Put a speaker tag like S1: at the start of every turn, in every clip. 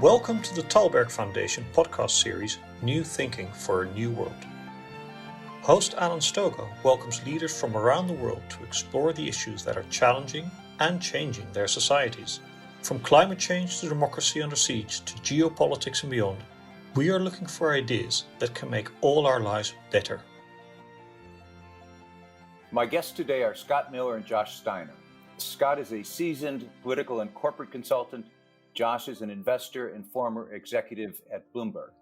S1: Welcome to the Thalberg Foundation podcast series, New Thinking for a New World. Host Alan Stogo welcomes leaders from around the world to explore the issues that are challenging and changing their societies. From climate change to democracy under siege to geopolitics and beyond, we are looking for ideas that can make all our lives better.
S2: My guests today are Scott Miller and Josh Steiner. Scott is a seasoned political and corporate consultant. Josh is an investor and former executive at Bloomberg.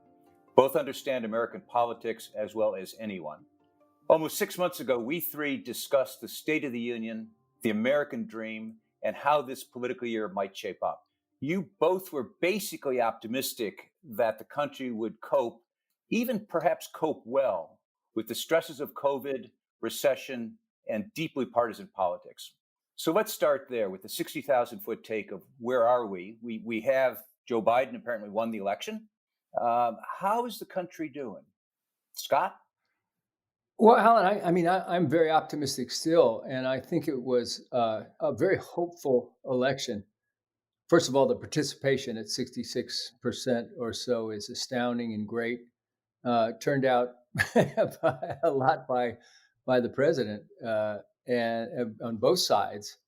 S2: Both understand American politics as well as anyone. Almost 6 months ago, we three discussed the State of the Union, the American dream, and how this political year might shape up. You both were basically optimistic that the country would cope, even perhaps cope well, with the stresses of COVID, recession, and deeply partisan politics. So let's start there with the 60,000-foot take of where are we? We have Joe Biden apparently won the election. How is the country doing? Scott?
S3: Well, Alan, I'm very optimistic still, and I think it was a very hopeful election. First of all, the participation at 66% or so is astounding and great. Turned out a lot by the president and on both sides,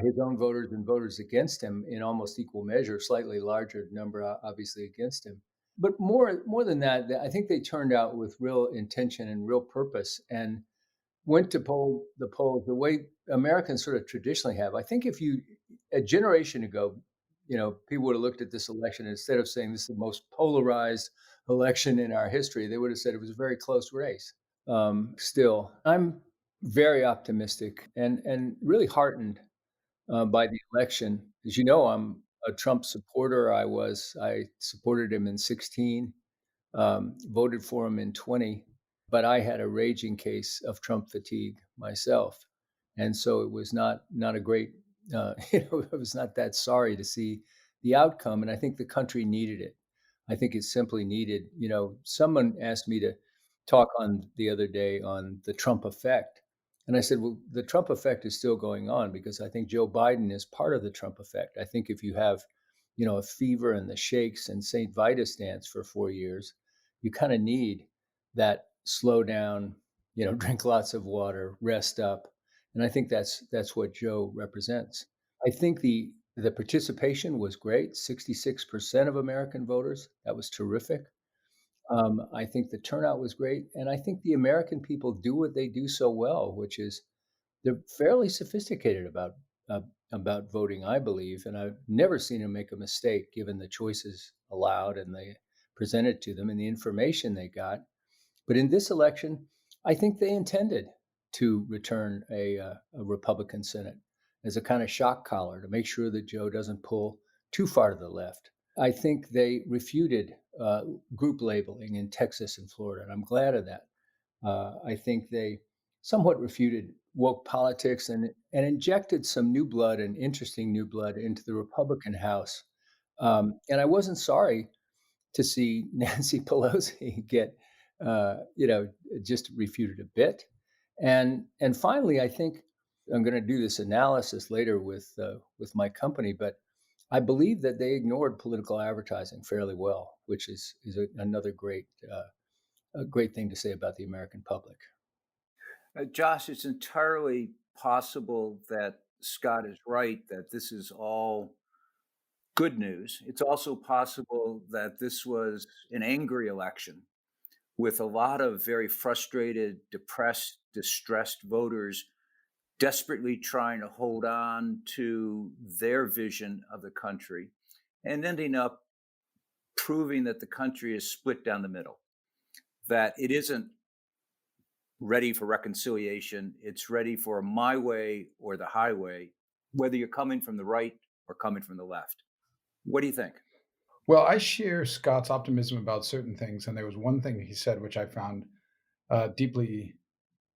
S3: his own voters and voters against him in almost equal measure, slightly larger number obviously against him. But more than that, I think they turned out with real intention and real purpose and went to the polls the way Americans sort of traditionally have. I think if you, a generation ago, people would have looked at this election and instead of saying this is the most polarized election in our history, they would have said it was a very close race. Still, I'm very optimistic and really heartened by the election. As you know, I'm a Trump supporter. I supported him in 2016, voted for him in 2020, but I had a raging case of Trump fatigue myself. And so it was not a great, I was not that sorry to see the outcome. And I think the country needed it. I think it simply needed, someone asked me to talk on the other day on the Trump effect. And I said, well, the Trump effect is still going on because I think Joe Biden is part of the Trump effect. I think if you have, a fever and the shakes and St. Vitus dance for 4 years, you kind of need that slow down, drink lots of water, rest up. And I think that's what Joe represents. I think the participation was great, 66% of American voters. That was terrific. I think the turnout was great. And I think the American people do what they do so well, which is they're fairly sophisticated about voting, I believe. And I've never seen them make a mistake given the choices allowed and they presented to them and the information they got. But in this election, I think they intended to return a Republican Senate as a kind of shock collar to make sure that Joe doesn't pull too far to the left. I think they refuted group labeling in Texas and Florida, and I'm glad of that. I think they somewhat refuted woke politics and injected some new blood and interesting new blood into the Republican House. And I wasn't sorry to see Nancy Pelosi get, just refuted a bit. And finally, I think I'm going to do this analysis later with my company, but I believe that they ignored political advertising fairly well, which is another great thing to say about the American public.
S2: Josh, it's entirely possible that Scott is right, that this is all good news. It's also possible that this was an angry election with a lot of very frustrated, depressed, distressed voters desperately trying to hold on to their vision of the country and ending up proving that the country is split down the middle, that it isn't ready for reconciliation. It's ready for my way or the highway, whether you're coming from the right or coming from the left. What do you think?
S4: Well, I share Scott's optimism about certain things. And there was one thing he said, which I found deeply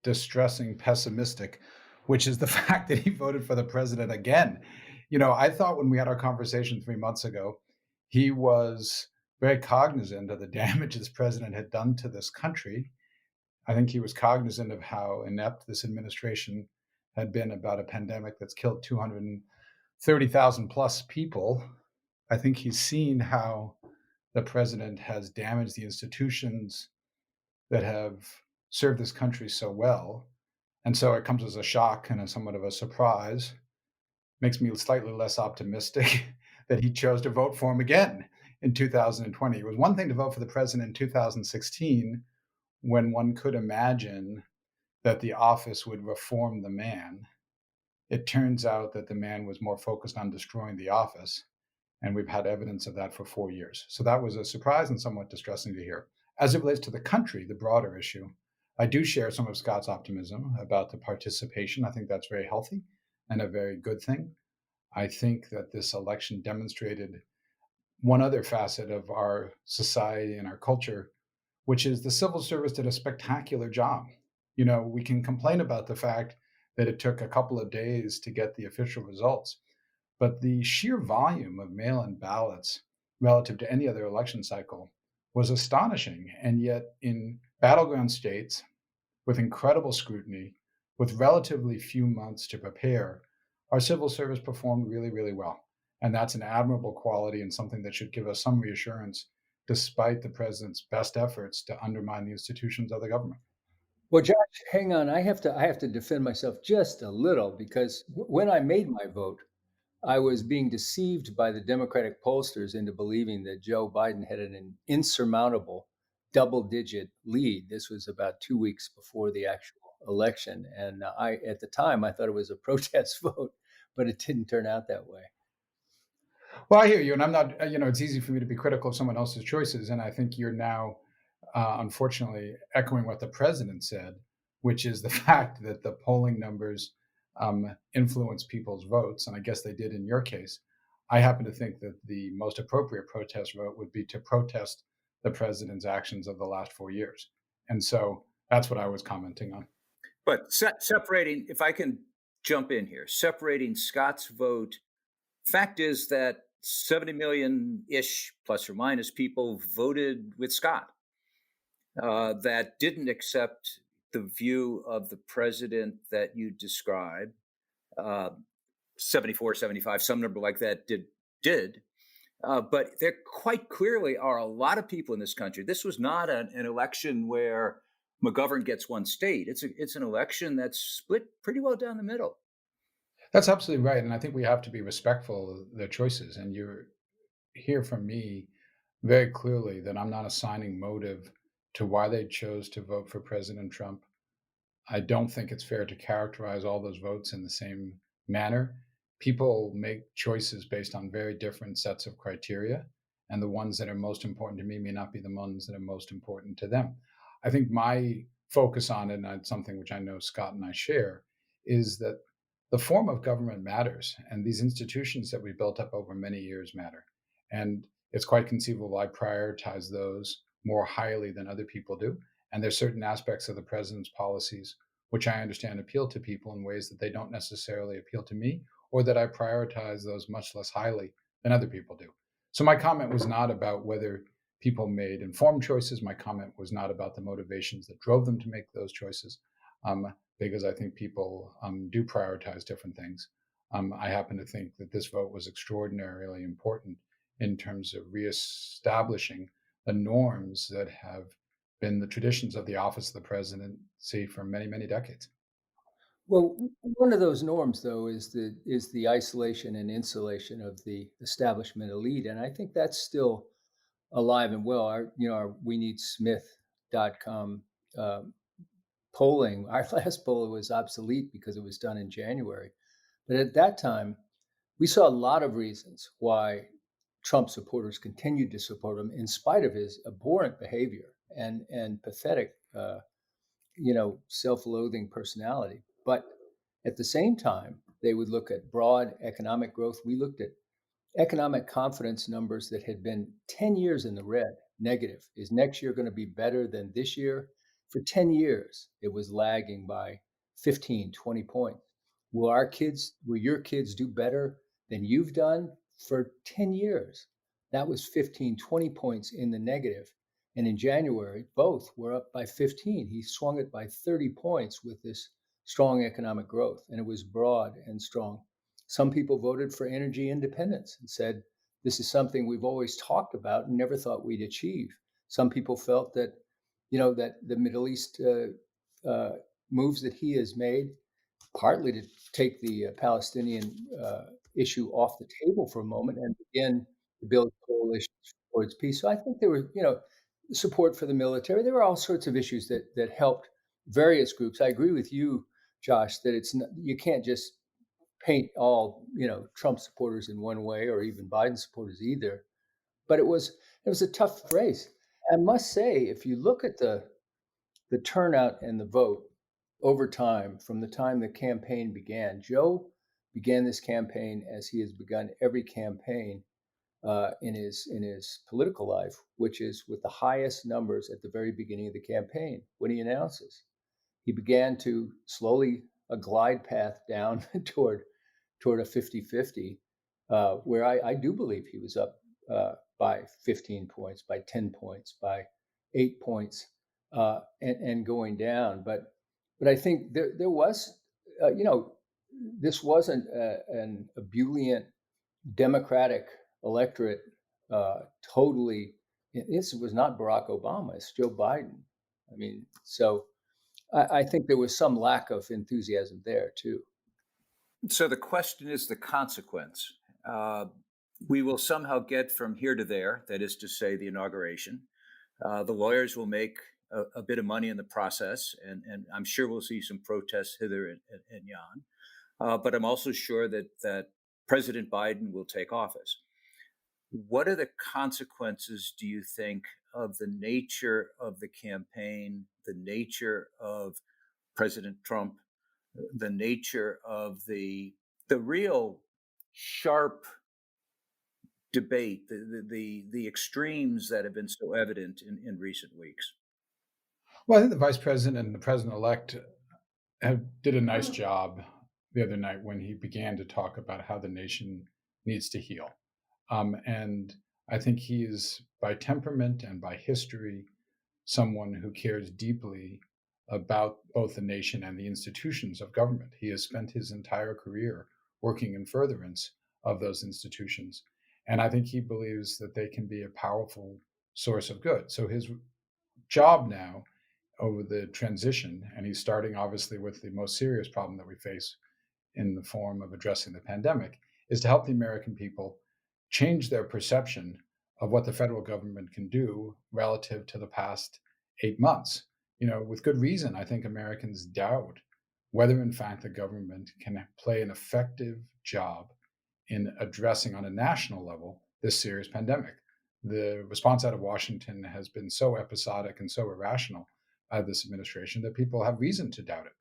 S4: distressing, pessimistic, which is the fact that he voted for the president again. I thought when we had our conversation 3 months ago, he was very cognizant of the damage this president had done to this country. I think he was cognizant of how inept this administration had been about a pandemic that's killed 230,000 plus people. I think he's seen how the president has damaged the institutions that have served this country so well. And so it comes as a shock and somewhat of a surprise. Makes me slightly less optimistic that he chose to vote for him again in 2020. It was one thing to vote for the president in 2016 when one could imagine that the office would reform the man. It turns out that the man was more focused on destroying the office, and we've had evidence of that for 4 years. So that was a surprise and somewhat distressing to hear. As it relates to the country, the broader issue, I do share some of Scott's optimism about the participation. I think that's very healthy and a very good thing. I think that this election demonstrated one other facet of our society and our culture, which is the civil service did a spectacular job. You know, we can complain about the fact that it took a couple of days to get the official results, but the sheer volume of mail-in ballots relative to any other election cycle was astonishing. And yet in battleground states with incredible scrutiny, with relatively few months to prepare, our civil service performed really, really well. And that's an admirable quality and something that should give us some reassurance, despite the president's best efforts to undermine the institutions of the government.
S3: Well, Josh, hang on. I have to defend myself just a little because when I made my vote, I was being deceived by the Democratic pollsters into believing that Joe Biden had an insurmountable double-digit lead. This was about 2 weeks before the actual election, and at the time, I thought it was a protest vote, but it didn't turn out that way.
S4: Well, I hear you, and I'm not, it's easy for me to be critical of someone else's choices, and I think you're now, unfortunately, echoing what the president said, which is the fact that the polling numbers influence people's votes, and I guess they did in your case. I happen to think that the most appropriate protest vote would be to protest the president's actions of the last 4 years. And so that's what I was commenting on.
S2: But separating, if I can jump in here, separating Scott's vote, fact is that 70 million-ish, plus or minus, people voted with Scott that didn't accept the view of the president that you described. 74, 75, some number like that did. But there quite clearly are a lot of people in this country. This was not an election where McGovern gets one state. It's an election that's split pretty well down the middle.
S4: That's absolutely right. And I think we have to be respectful of their choices. And you hear from me very clearly that I'm not assigning motive to why they chose to vote for President Trump. I don't think it's fair to characterize all those votes in the same manner. People make choices based on very different sets of criteria, and the ones that are most important to me may not be the ones that are most important to them. I think my focus on it, and it's something which I know Scott and I share, is that the form of government matters, and these institutions that we built up over many years matter. And it's quite conceivable I prioritize those more highly than other people do. And there's certain aspects of the president's policies which I understand appeal to people in ways that they don't necessarily appeal to me, or that I prioritize those much less highly than other people do. So my comment was not about whether people made informed choices. My comment was not about the motivations that drove them to make those choices, because I think people do prioritize different things. I happen to think that this vote was extraordinarily important in terms of reestablishing the norms that have been the traditions of the office of the presidency for many, many decades.
S3: Well, one of those norms, though, is the isolation and insulation of the establishment elite, and I think that's still alive and well. Our WeNeedSmith.com polling, our last poll was obsolete because it was done in January, but at that time, we saw a lot of reasons why Trump supporters continued to support him in spite of his abhorrent behavior and pathetic, self-loathing personality. But at the same time, they would look at broad economic growth. We looked at economic confidence numbers that had been 10 years in the red, negative. Is next year going to be better than this year? For 10 years, it was lagging by 15, 20 points. Will your kids do better than you've done? For 10 years, that was 15, 20 points in the negative. And in January, both were up by 15. He swung it by 30 points with this strong economic growth, and it was broad and strong. Some people voted for energy independence and said this is something we've always talked about and never thought we'd achieve. Some people felt that, that the Middle East moves that he has made, partly to take the Palestinian issue off the table for a moment and begin to build coalitions towards peace. So I think there were, support for the military. There were all sorts of issues that helped various groups. I agree with you, Josh, that it's not, you can't just paint all Trump supporters in one way, or even Biden supporters either. But it was a tough race. I must say, if you look at the turnout and the vote over time, from the time the campaign began, Joe began this campaign as he has begun every campaign in his political life, which is with the highest numbers at the very beginning of the campaign when he announces. He began to slowly a glide path down toward a 50-50, where I do believe he was up by 15 points, by 10 points, by 8 points, and going down. But I think there was, this wasn't an ebullient Democratic electorate. Totally, this was not Barack Obama. It's Joe Biden. I mean, so I think there was some lack of enthusiasm there too.
S2: So the question is the consequence. We will somehow get from here to there, that is to say, the inauguration. The lawyers will make a bit of money in the process, and I'm sure we'll see some protests hither and yon. But I'm also sure that President Biden will take office. What are the consequences, do you think, of the nature of the campaign, the nature of President Trump, the nature of the real sharp debate, the extremes that have been so evident in recent weeks?
S4: Well, I think the vice president and the president-elect did a nice job the other night when he began to talk about how the nation needs to heal. And I think he is, by temperament and by history, someone who cares deeply about both the nation and the institutions of government. He has spent his entire career working in furtherance of those institutions. And I think he believes that they can be a powerful source of good. So his job now over the transition, and he's starting obviously with the most serious problem that we face in the form of addressing the pandemic, is to help the American people change their perception of what the federal government can do relative to the past 8 months. With good reason, I think Americans doubt whether, in fact, the government can play an effective job in addressing on a national level this serious pandemic. The response out of Washington has been so episodic and so irrational by this administration that people have reason to doubt it.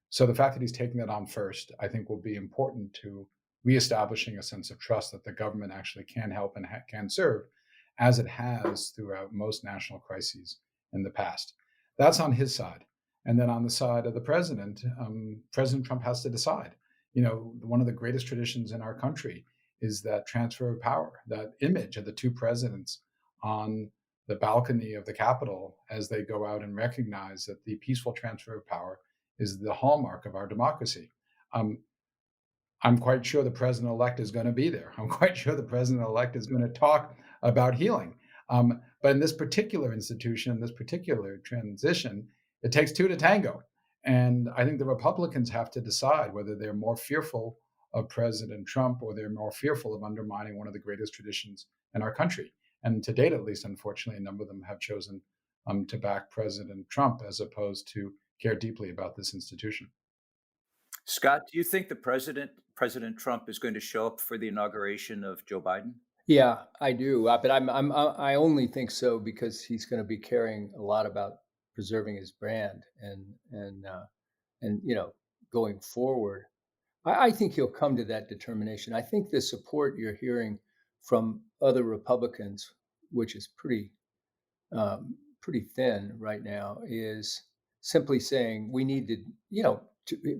S4: So the fact that he's taking that on first, I think, will be important to reestablishing a sense of trust that the government actually can help and can serve, as it has throughout most national crises in the past. That's on his side. And then on the side of the president, President Trump has to decide. One of the greatest traditions in our country is that transfer of power, that image of the two presidents on the balcony of the Capitol as they go out and recognize that the peaceful transfer of power is the hallmark of our democracy. I'm quite sure the president-elect is going to be there. I'm quite sure the president-elect is going to talk about healing. But in this particular institution, this particular transition, it takes two to tango. And I think the Republicans have to decide whether they're more fearful of President Trump or they're more fearful of undermining one of the greatest traditions in our country. And to date, at least, unfortunately, a number of them have chosen to back President Trump as opposed to care deeply about this institution.
S2: Scott, do you think President Trump is going to show up for the inauguration of Joe Biden?
S3: Yeah, I do. But I only think so because he's going to be caring a lot about preserving his brand and going forward. I think he'll come to that determination. I think the support you're hearing from other Republicans, which is pretty thin right now, is simply saying we need to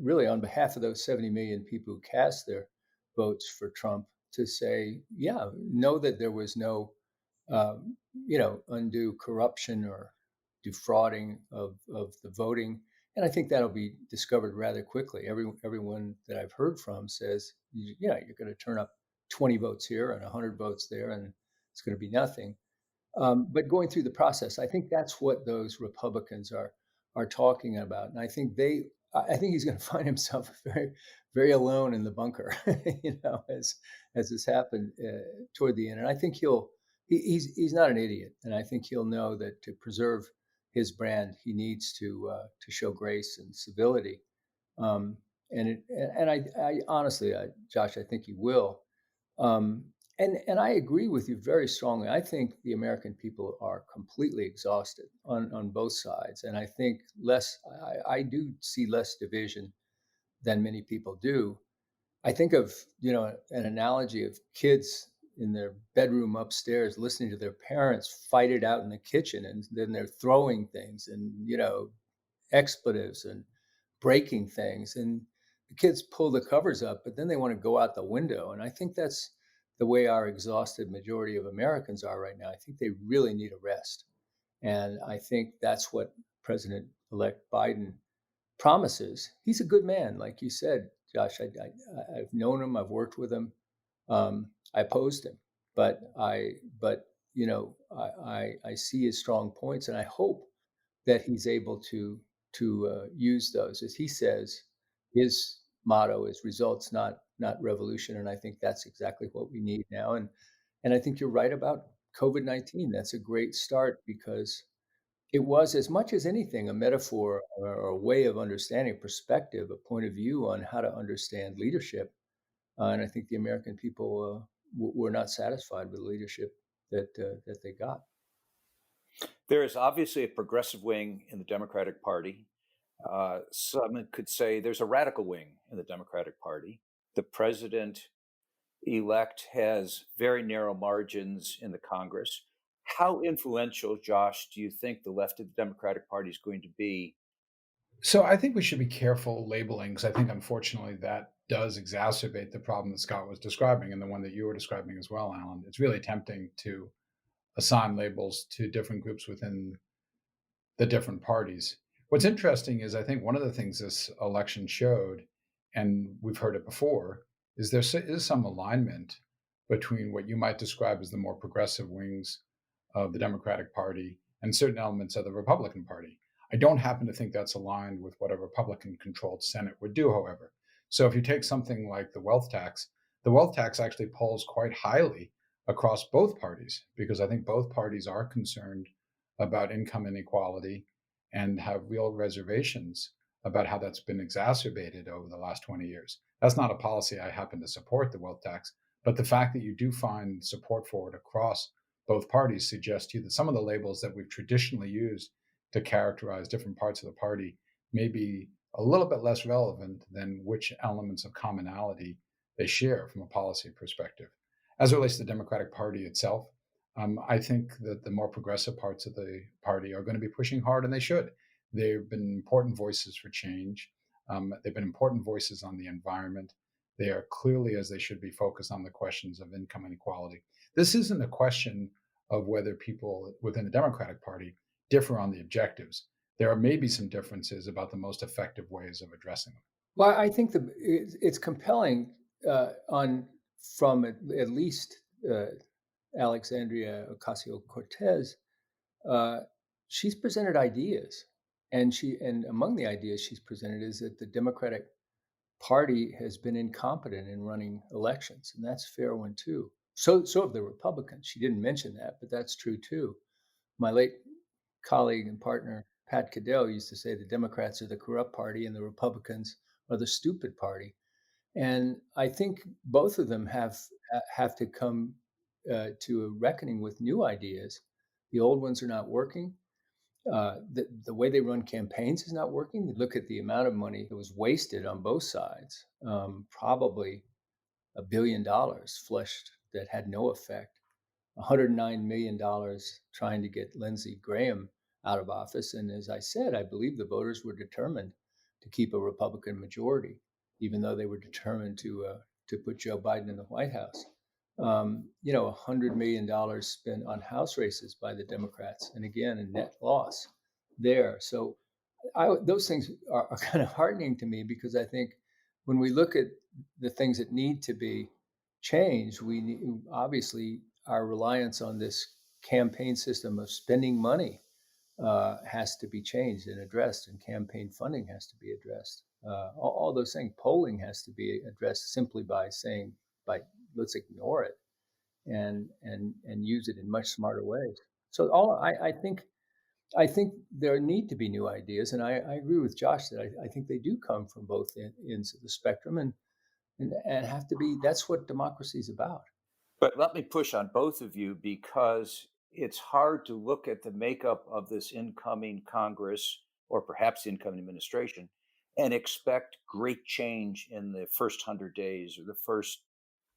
S3: really, on behalf of those 70 million people who cast their votes for Trump, to say, know that there was no, undue corruption or defrauding of the voting. And I think that'll be discovered rather quickly. Everyone that I've heard from says, you're going to turn up 20 votes here and 100 votes there, and it's going to be nothing. But going through the process, I think that's what those Republicans are talking about, and I think he's going to find himself very, very alone in the bunker, as this happened toward the end. And I think he's not an idiot, and I think he'll know that to preserve his brand, he needs to show grace and civility. And I honestly, Josh, I think he will. And I agree with you very strongly. I think the American people are completely exhausted on both sides, and I think I do see less division than many people do. I think of an analogy of kids in their bedroom upstairs listening to their parents fight it out in the kitchen, and then they're throwing things and expletives and breaking things, and the kids pull the covers up, but then they want to go out the window. And I think that's the way our exhausted majority of Americans are right now. I think they really need a rest. And I think that's what President-elect Biden promises. He's a good man, like you said, Josh. I've known him. I've worked with him. I opposed him, but I see his strong points, and I hope that he's able to use those. As he says, his motto is results, not revolution, and I think that's exactly what we need now. And I think you're right about COVID-19. That's a great start, because it was, as much as anything, a metaphor or a way of understanding perspective, a point of view on how to understand leadership. And I think the American people were not satisfied with the leadership that they got.
S2: There is obviously a progressive wing in the Democratic Party. Some could say there's a radical wing in the Democratic Party. The president-elect has very narrow margins in the Congress. How influential, Josh, do you think the left of the Democratic Party is going to be?
S4: So I think we should be careful labeling, because I think, unfortunately, that does exacerbate the problem that Scott was describing, and the one that you were describing as well, Alan. It's really tempting to assign labels to different groups within the different parties. What's interesting is, I think one of the things this election showed, and we've heard it before, is there is some alignment between what you might describe as the more progressive wings of the Democratic Party and certain elements of the Republican Party. I don't happen to think that's aligned with what a Republican-controlled Senate would do, however. So if you take something like the wealth tax actually polls quite highly across both parties, because I think both parties are concerned about income inequality and have real reservations about how that's been exacerbated over the last 20 years. That's not a policy I happen to support, the wealth tax, but the fact that you do find support for it across both parties suggests to you that some of the labels that we've traditionally used to characterize different parts of the party may be a little bit less relevant than which elements of commonality they share from a policy perspective. As it relates to the Democratic Party itself, I think that the more progressive parts of the party are going to be pushing hard, and they should. They've been important voices for change. They've been important voices on the environment. They are clearly, as they should be, focused on the questions of income inequality. This isn't a question of whether people within the Democratic Party differ on the objectives. There are maybe some differences about the most effective ways of addressing them.
S3: Well, I think it's compelling from at least Alexandria Ocasio-Cortez. She's presented ideas, and among the ideas she's presented is that the Democratic Party has been incompetent in running elections, and that's a fair one too. So have the Republicans. She didn't mention that, but that's true too. My late colleague and partner Pat Caddell used to say the Democrats are the corrupt party and the Republicans are the stupid party. And I think both of them have to come to a reckoning with new ideas. The old ones are not working. The way they run campaigns is not working. Look at the amount of money that was wasted on both sides. Probably $1 billion flushed that had no effect. $109 million trying to get Lindsey Graham out of office. And as I said, I believe the voters were determined to keep a Republican majority, even though they were determined to put Joe Biden in the White House. $100 million spent on House races by the Democrats, and again, a net loss there. So those things are kind of heartening to me, because I think when we look at the things that need to be change, obviously our reliance on this campaign system of spending money has to be changed and addressed, and campaign funding has to be addressed. All those things. Polling has to be addressed simply by saying, let's ignore it and use it in much smarter ways. So I think there need to be new ideas, and I agree with Josh that I think they do come from both ends of the spectrum, and have to be. That's what democracy is about.
S2: But let me push on both of you, because it's hard to look at the makeup of this incoming Congress, or perhaps the incoming administration, and expect great change in the first 100 days or the first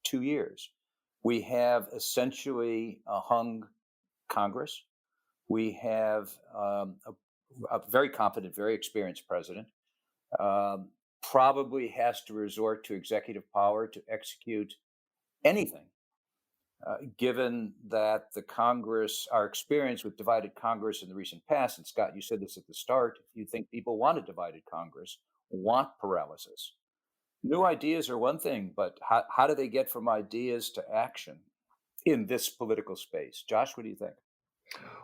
S2: 2 years. We have essentially a hung Congress. We have a very competent, very experienced president, probably has to resort to executive power to execute anything. Given that the Congress, our experience with divided Congress in the recent past, and Scott, you said this at the start, you think people want a divided Congress, want paralysis. New ideas are one thing, but how do they get from ideas to action in this political space? Josh, what do you think?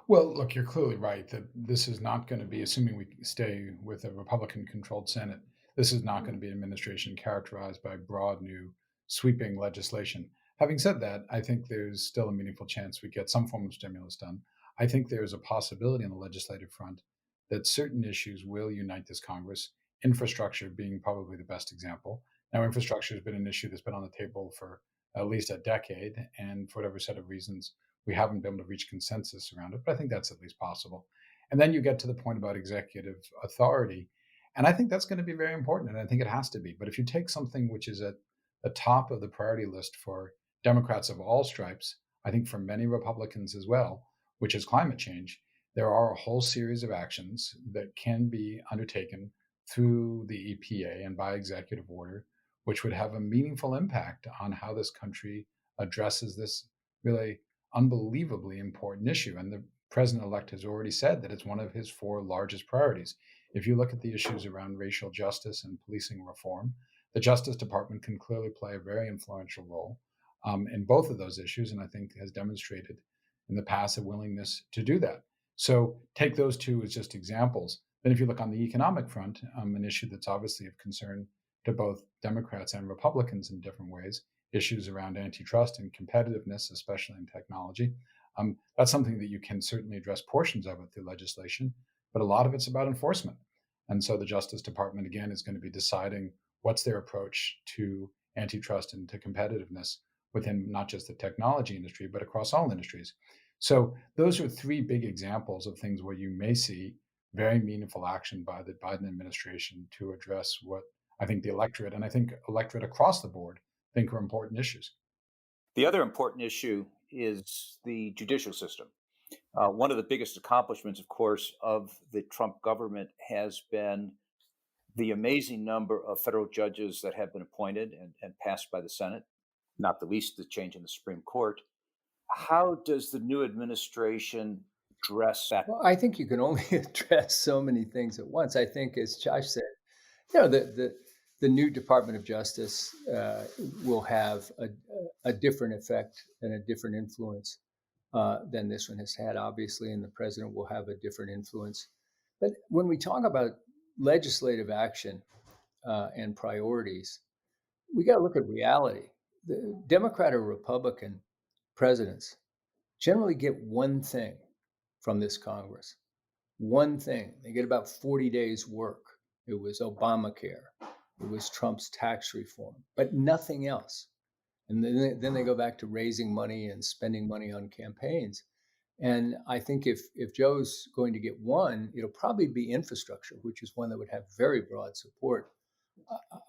S4: Well, look, you're clearly right that this is not going to be, assuming we stay with a Republican-controlled Senate, this is not going to be an administration characterized by broad, new, sweeping legislation. Having said that, I think there's still a meaningful chance we get some form of stimulus done. I think there's a possibility on the legislative front that certain issues will unite this Congress, infrastructure being probably the best example. Now, infrastructure has been an issue that's been on the table for at least a decade, and for whatever set of reasons, we haven't been able to reach consensus around it, but I think that's at least possible. And then you get to the point about executive authority. And I think that's going to be very important. And I think it has to be. But if you take something which is at the top of the priority list for Democrats of all stripes, I think for many Republicans as well, which is climate change, there are a whole series of actions that can be undertaken through the EPA and by executive order, which would have a meaningful impact on how this country addresses this really unbelievably important issue. And the president-elect has already said that it's one of his 4 largest priorities. If you look at the issues around racial justice and policing reform, the Justice Department can clearly play a very influential role in both of those issues, and I think has demonstrated in the past a willingness to do that. So take those two as just examples. Then if you look on the economic front, an issue that's obviously of concern to both Democrats and Republicans in different ways, issues around antitrust and competitiveness, especially in technology. That's something that you can certainly address portions of it through legislation, but a lot of it's about enforcement. And so the Justice Department, again, is going to be deciding what's their approach to antitrust and to competitiveness within not just the technology industry, but across all industries. So those are 3 big examples of things where you may see very meaningful action by the Biden administration to address what I think the electorate, and I think electorate across the board, think are important issues.
S2: The other important issue is the judicial system. One of the biggest accomplishments, of course, of the Trump government has been the amazing number of federal judges that have been appointed and passed by the Senate, not the least the change in the Supreme Court. How does the new administration address that?
S3: Well, I think you can only address so many things at once. I think, as Josh said, the new Department of Justice will have a different effect and a different influence than this one has had, obviously, and the president will have a different influence. But when we talk about legislative action and priorities, we got to look at reality. The Democrat or Republican presidents generally get one thing from this Congress. One thing. They get about 40 days' work. It was Obamacare. It was Trump's tax reform, but nothing else. And then they go back to raising money and spending money on campaigns. And I think if Joe's going to get one, it'll probably be infrastructure, which is one that would have very broad support.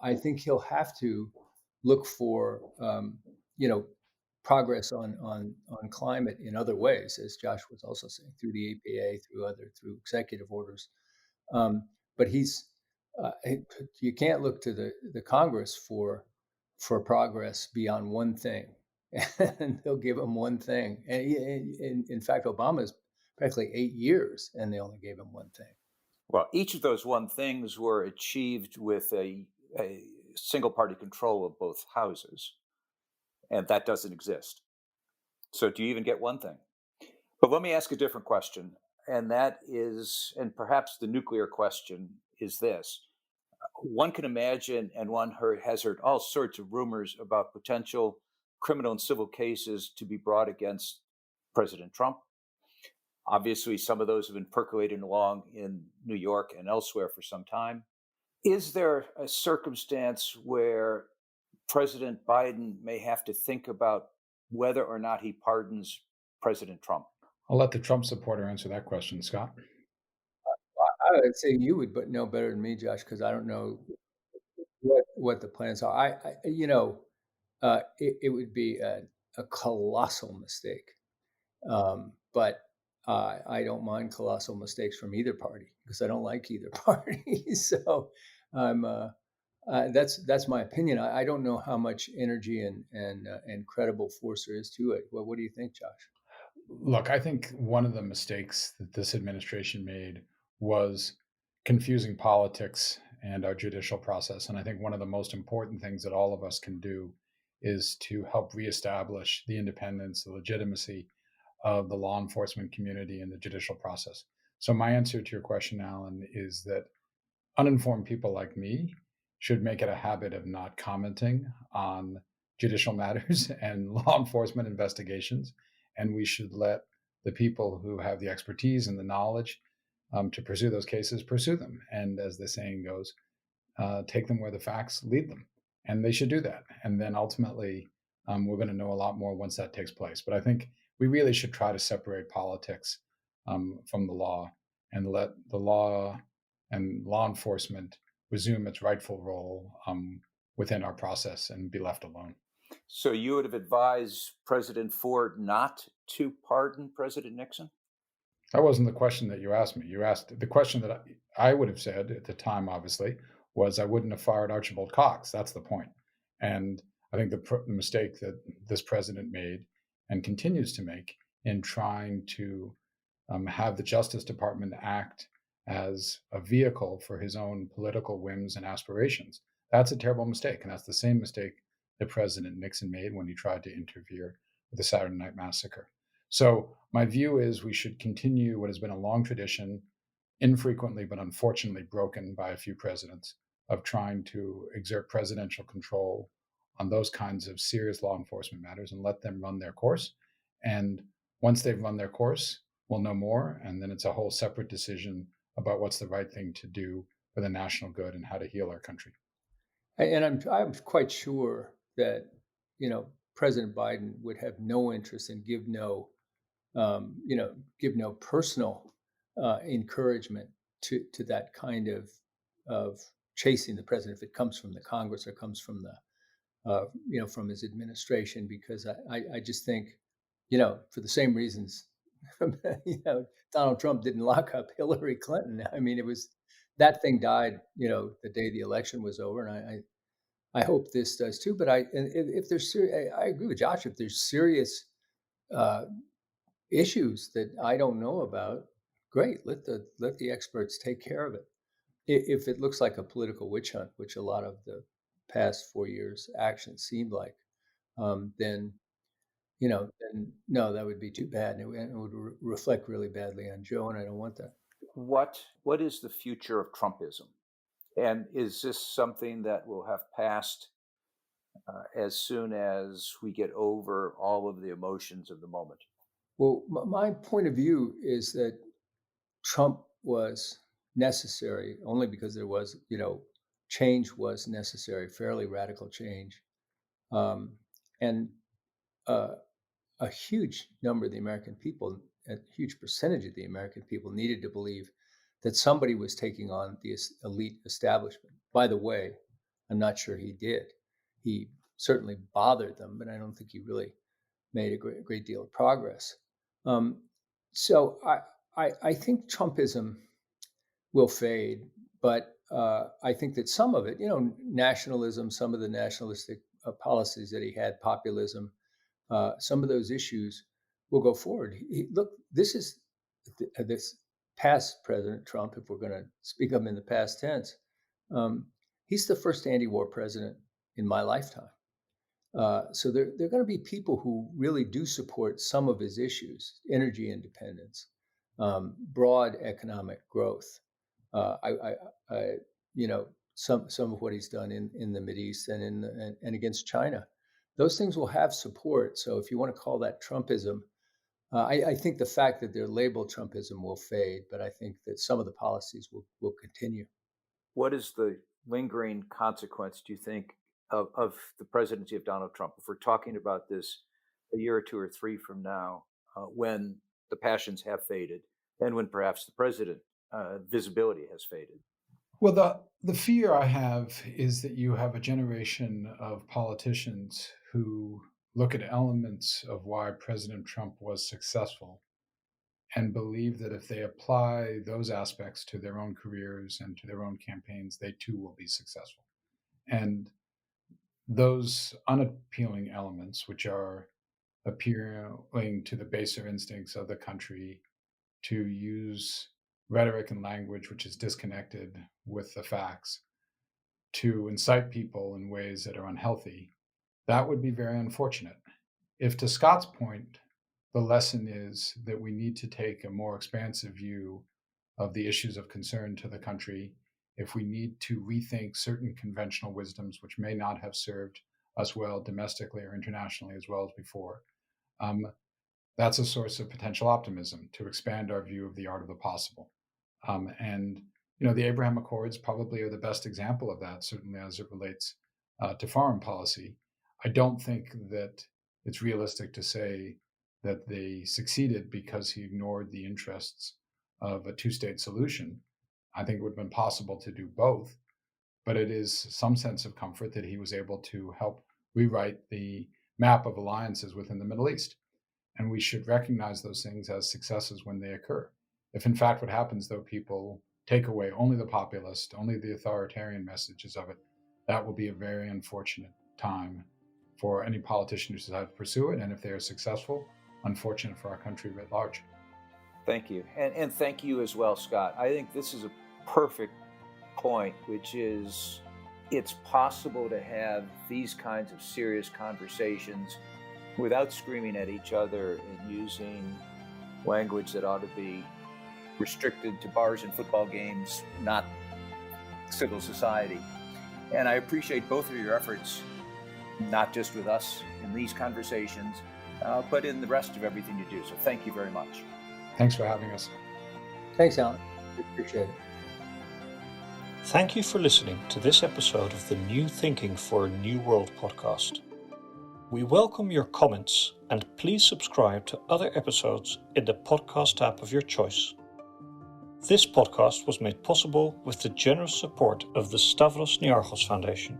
S3: I think he'll have to look for, progress on climate in other ways, as Josh was also saying, through the EPA, through executive orders. But you can't look to the Congress for progress beyond one thing, and they'll give him one thing. And in fact, Obama's practically 8 years, and they only gave him one thing.
S2: Well, each of those one things were achieved with a single party control of both houses. and that doesn't exist. So do you even get one thing? But let me ask a different question, and that is, and perhaps the nuclear question is this. One can imagine, and one has heard all sorts of rumors about potential criminal and civil cases to be brought against President Trump. Obviously, some of those have been percolating along in New York and elsewhere for some time. Is there a circumstance where President Biden may have to think about whether or not he pardons President Trump?
S4: I'll let the Trump supporter answer that question, Scott.
S3: I would say you would know better than me, Josh, because I don't know what the plans are. It would be a colossal mistake. But I don't mind colossal mistakes from either party because I don't like either party. So that's my opinion. I don't know how much energy and credible force there is to it. Well, what do you think, Josh?
S4: Look, I think one of the mistakes that this administration made was confusing politics and our judicial process. And I think one of the most important things that all of us can do is to help reestablish the independence, the legitimacy of the law enforcement community and the judicial process. So my answer to your question, Alan, is that uninformed people like me should make it a habit of not commenting on judicial matters and law enforcement investigations. And we should let the people who have the expertise and the knowledge to pursue those cases, pursue them. And as the saying goes, take them where the facts lead them. And they should do that. And then ultimately, we're going to know a lot more once that takes place. But I think we really should try to separate politics from the law and let the law and law enforcement resume its rightful role within our process and be left alone.
S2: So you would have advised President Ford not to pardon President Nixon?
S4: That wasn't the question that you asked me. You asked the question that I would have said at the time, obviously, was I wouldn't have fired Archibald Cox. That's the point. And I think the mistake that this president made and continues to make in trying to have the Justice Department act as a vehicle for his own political whims and aspirations. That's a terrible mistake. And that's the same mistake that President Nixon made when he tried to interfere with the Saturday Night Massacre. So my view is we should continue what has been a long tradition, infrequently but unfortunately broken by a few presidents, of trying to exert presidential control on those kinds of serious law enforcement matters and let them run their course. And once they've run their course, we'll know more. And then it's a whole separate decision about what's the right thing to do for the national good and how to heal our country.
S3: And I'm quite sure that, President Biden would have no interest and give no personal encouragement to that kind of chasing the president if it comes from the Congress or comes from the from his administration, because I just think for the same reasons Donald Trump didn't lock up Hillary Clinton. I mean, it was that thing died the day the election was over, and I hope this does too. But if there's I agree with Josh. If there's serious issues that I don't know about, great. Let the experts take care of it. If it looks like a political witch hunt, which a lot of the past 4 years' actions seemed like, then no, that would be too bad, and it would reflect really badly on Joe, and I don't want that.
S2: What is the future of Trumpism? And is this something that will have passed as soon as we get over all of the emotions of the moment?
S3: Well, my point of view is that Trump was necessary only because there was, change was necessary, fairly radical change. And a huge number of the American people, a huge percentage of the American people needed to believe that somebody was taking on the elite establishment. By the way, I'm not sure he did. He certainly bothered them, but I don't think he really made a great deal of progress. So I think Trumpism will fade, but I think that some of it, nationalism, some of the nationalistic policies that he had, populism, some of those issues will go forward. Look, this is this past President Trump, if we're going to speak of him in the past tense. He's the first anti-war president in my lifetime. So there are going to be people who really do support some of his issues: energy independence, broad economic growth. Some of what he's done in the Mideast and against China. Those things will have support. So if you want to call that Trumpism, I think the fact that they're labeled Trumpism will fade, but I think that some of the policies will continue.
S2: What is the lingering consequence, do you think, of the presidency of Donald Trump? If we're talking about this a year or two or three from now, when the passions have faded and when perhaps the president visibility has faded?
S4: Well, the fear I have is that you have a generation of politicians who look at elements of why President Trump was successful and believe that if they apply those aspects to their own careers and to their own campaigns, they too will be successful. And those unappealing elements, which are appealing to the baser instincts of the country, to use rhetoric and language which is disconnected with the facts, to incite people in ways that are unhealthy, that would be very unfortunate. If, to Scott's point, the lesson is that we need to take a more expansive view of the issues of concern to the country, if we need to rethink certain conventional wisdoms which may not have served us well domestically or internationally as well as before, that's a source of potential optimism to expand our view of the art of the possible. And the Abraham Accords probably are the best example of that, certainly as it relates to foreign policy. I don't think that it's realistic to say that they succeeded because he ignored the interests of a two-state solution. I think it would have been possible to do both, but it is some sense of comfort that he was able to help rewrite the map of alliances within the Middle East. And we should recognize those things as successes when they occur. If in fact what happens, though, people take away only the populist, only the authoritarian messages of it, that will be a very unfortunate time for any politician who decides to pursue it. And if they are successful, unfortunate for our country writ large.
S2: Thank you. And thank you as well, Scott. I think this is a perfect point, which is it's possible to have these kinds of serious conversations without screaming at each other and using language that ought to be restricted to bars and football games, not civil society. And I appreciate both of your efforts, not just with us in these conversations, but in the rest of everything you do. So thank you very much.
S4: Thanks for having us.
S3: Thanks, Alan. Appreciate it.
S1: Thank you for listening to this episode of the New Thinking for a New World podcast. We welcome your comments, and please subscribe to other episodes in the podcast app of your choice. This podcast was made possible with the generous support of the Stavros Niarchos Foundation.